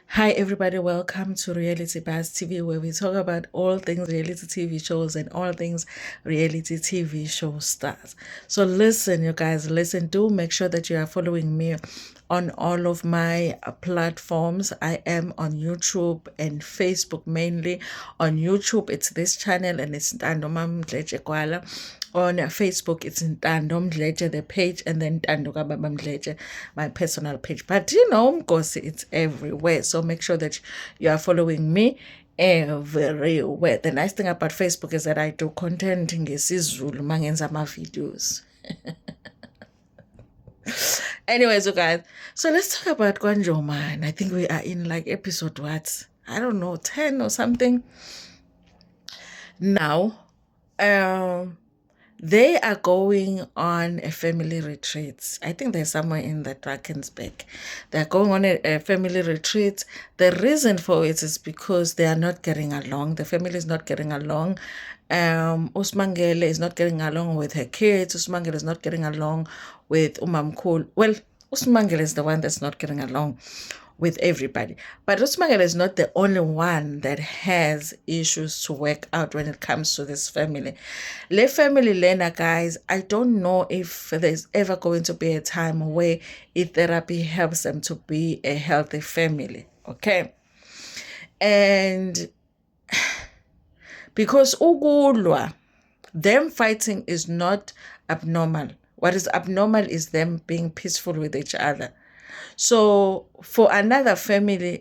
Hi, everybody. Welcome to Reality Buzz TV, where we talk about all things reality TV shows and all things reality TV show stars. So, listen, you guys, listen. Do make sure that you are following me on all of my platforms. I am on YouTube and Facebook mainly. On YouTube, it's this channel and it's Ntando Mdletshe Kwala. On Facebook, it's Ntando Mdletshe, the page, and then Ntando Kababa Mdletshe, my personal page. But Mkosi, it's everywhere. So make sure that you are following me everywhere. The nice thing about Facebook is that I do content in ngesizulu mangenza ama videos. Anyways, you guys, so let's talk about Kwanjoman. I think we are in like episode what? I don't know, 10 or something. Now, um, they are going on a family retreat. I think they're somewhere in the Drakensberg. They're going on a family retreat. The reason for it is because they are not getting along. The family is not getting along. Usmangele is not getting along with her kids. Usmangele is not getting along with Umamkul. Well, Usmangele is the one that's not getting along with everybody. But Usmangele is not the only one that has issues to work out when it comes to this family. Le family Lena, guys, I don't know if there's ever going to be a time where therapy helps them to be a healthy family. Okay. And because Ugulwa, them fighting is not abnormal. What is abnormal is them being peaceful with each other. So for another family,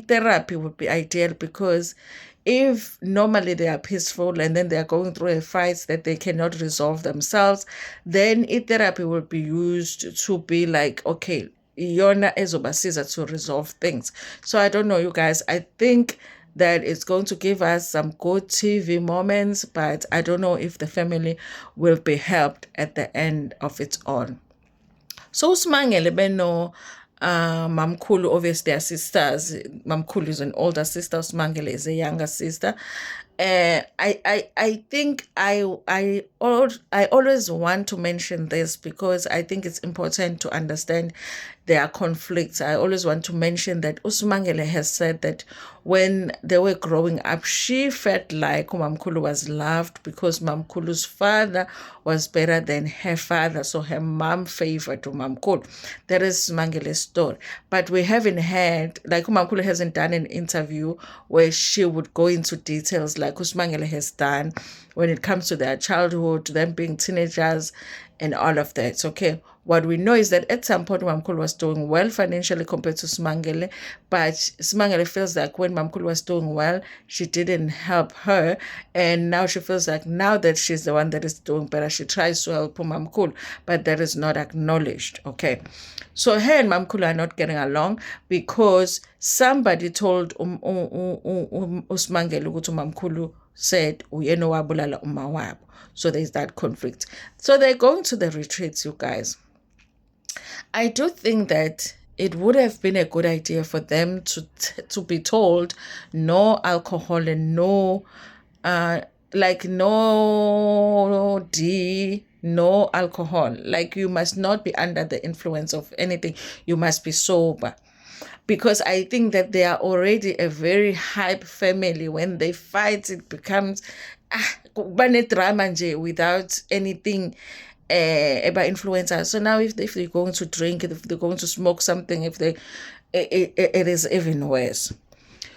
therapy would be ideal because if normally they are peaceful and then they are going through a fight that they cannot resolve themselves, then therapy will be used to be like, okay, yona ezobasiza to resolve things. So I don't know, you guys. I think that it's going to give us some good TV moments, but I don't know if the family will be helped at the end of it all. So uSimangele beno Mamkhulu, obviously their sisters. Mamkhulu is an older sister, uSimangele is a younger sister. I think I always want to mention this because I think it's important to understand their conflicts. I always want to mention that Usmangele has said that when they were growing up, she felt like Mamkulu was loved because Mamkulu's father was better than her father. So her mom favored Mamkulu. That is Mangele's story. But we haven't had, like Mamkulu hasn't done an interview where she would go into details like Usmangele has done when it comes to their childhood, them being teenagers, and all of that. Okay. What we know is that at some point Mamkulu was doing well financially compared to Smangele, but Smangele feels like when Mamkulu was doing well, she didn't help her. And now she feels like now that she's the one that is doing better, she tries to help Mamkulu, but that is not acknowledged. Okay. So her and Mamkulu are not getting along because somebody told Usmangele ukuthi Mamkulu said uyena owabulala uma wabo. So there's that conflict. So they're going to the retreats, you guys. I do think that it would have been a good idea for them to be told no alcohol and no like no alcohol. Like you must not be under the influence of anything. You must be sober. Because I think that they are already a very hype family. When they fight, it becomes drama nje without anything about influencers. So now if they're going to drink, if they're going to smoke something, if they it is even worse.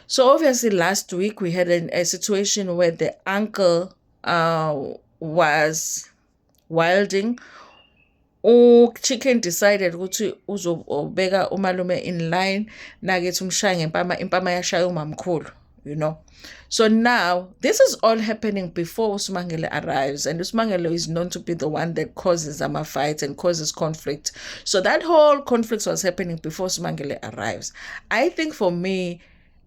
So obviously last week we had a situation where the uncle was wilding. Chicken decided ukuthi uzobeka umalume in line nakethi umshaya ngempama impama yashaya umamkhulu, you know. So now this is all happening before Usmangele arrives, and Usmangele is known to be the one that causes ama fights and causes conflict. So that whole conflict was happening before Usmangele arrives. I think for me,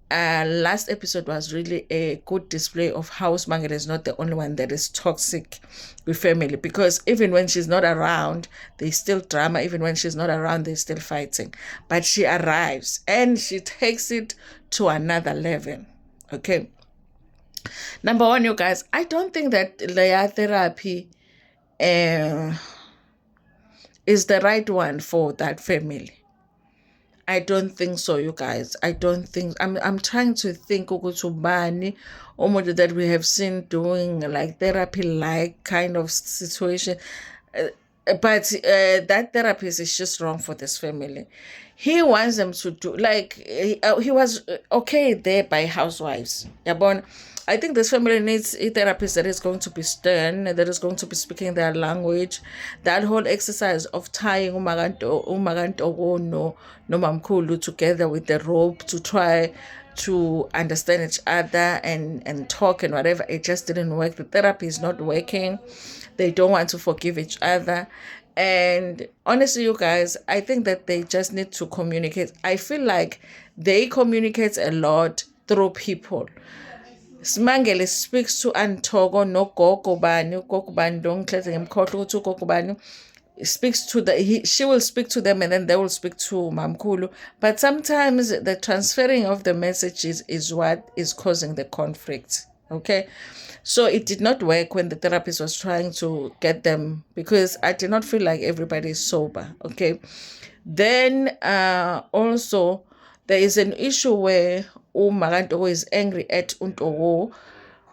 last episode was really a good display of how Smangele is not the only one that is toxic with family, because even when she's not around, there's still drama. Even when she's not around, they're still fighting. But she arrives and she takes it to another level. Okay. Number one, you guys, I don't think that Leia therapy is the right one for that family. I don't think so, you guys. I don't think. I'm trying to think ukuthi ubani umuntu that we have seen doing like therapy like kind of situation. Uh, but that therapist is just wrong for this family. He wants them to do like he was okay there by housewives. Yabon, I think this family needs a therapist that is going to be stern, that is going to be speaking their language. That whole exercise of tying umaganto no mamkulu together with the rope to try to understand each other and talk and whatever, it just didn't work. The therapy is not working. They don't want to forgive each other. And honestly, you guys, I think that they just need to communicate. I feel like they communicate a lot through people. Simangele speaks to Antogo no gogo bani, ugogo bani don't ngimkhohlwa ukuthi ugogo bani speaks to she will speak to them and then they will speak to Mamkulu. But sometimes the transferring of the messages is what is causing the conflict. Okay. So it did not work when the therapist was trying to get them because I did not feel like everybody is sober. Okay. Then also there is an issue where Magantogo is angry at Untogo.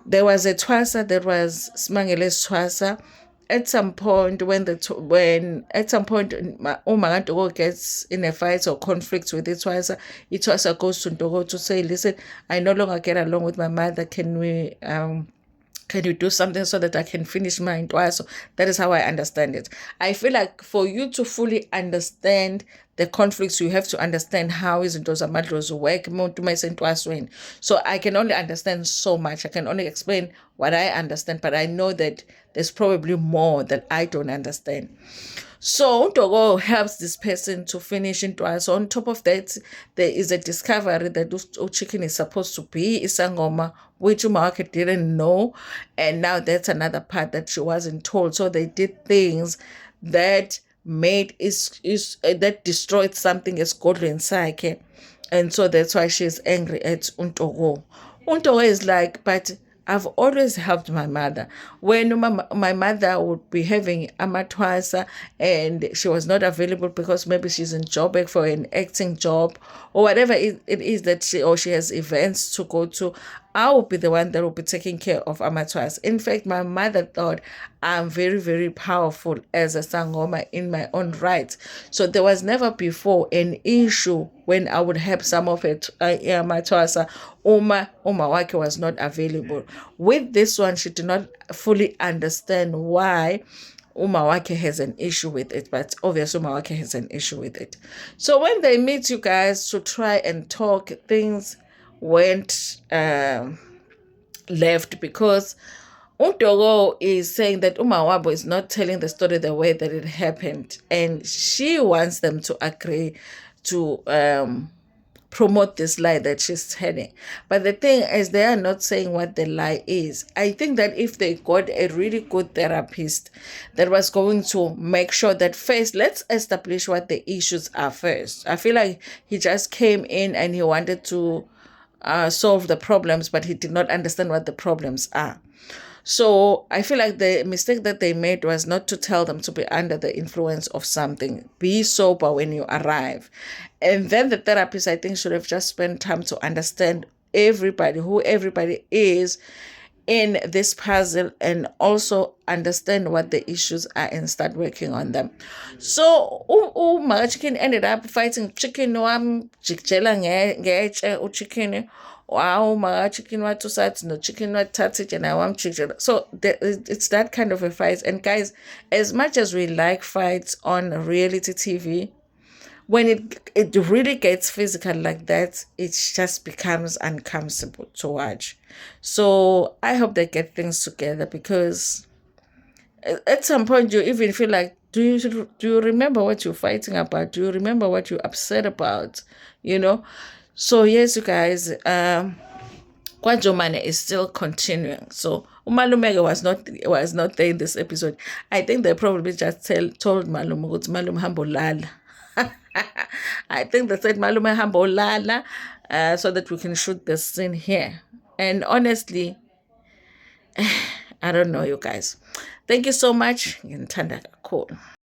There was a Twasa, there was Smangele's Twasa. At some point, when at some point Umagantogo gets in a fight or conflict with Itwasa goes to Ntogo to say, "Listen, I no longer get along with my mother. Can you do something so that I can finish my intwaso?" That is how I understand it. I feel like for you to fully understand the conflicts, you have to understand how izinto zamadlozi work umuntu uma esentwasweni. So I can only understand so much. I can only explain what I understand, but I know that there's probably more that I don't understand. So Untogo helps this person to finish into us. On top of that, there is a discovery that chicken is supposed to be Isangoma, which Umawake didn't know. And now that's another part that she wasn't told. So they did things that made is that destroyed something as godly inside. And so that's why she's angry at Untogo. Untogo is like, but I've always helped my mother. When my mother would be having amatwasa and she was not available because maybe she's in Joburg for an acting job or whatever it is that she has events to go to, I will be the one that will be taking care of amatwas. In fact, my mother thought I'm very, very powerful as a sangoma in my own right. So there was never before an issue when I would help some of it amatwasa. Uma wake was not available. With this one, she did not fully understand why Umawake has an issue with it, but obviously Umawake has an issue with it. So when they meet you guys to try and talk, things went left because Untogo is saying that Umawabo is not telling the story the way that it happened, and she wants them to agree to promote this lie that she's telling. But the thing is, they are not saying what the lie is. I think that if they got a really good therapist that was going to make sure that first, let's establish what the issues are first. I feel like he just came in and he wanted to solve the problems, but he did not understand what the problems are. So I feel like the mistake that they made was not to tell them to be under the influence of something. Be sober when you arrive. And then the therapist, I think, should have just spent time to understand who everybody is in this puzzle and also understand what the issues are and start working on them. So Mama Chicken ended up fighting chicken jikjela chicken. Wow, my chicken what two sides, no chicken what tatich, and I want chicken. So it's that kind of a fight. And guys, as much as we like fights on reality TV, when it really gets physical like that, it just becomes uncomfortable to watch. So I hope they get things together because at some point you even feel like, do you remember what you're fighting about? Do you remember what you're upset about? You know. So yes, you guys, Kwajomane is still continuing. So Umalumege was not there in this episode. I think they probably just told Malum Malum Hambo Lala. I think they said Malume Hambo Lala so that we can shoot the scene here. And honestly, I don't know, you guys. Thank you so much. Cool.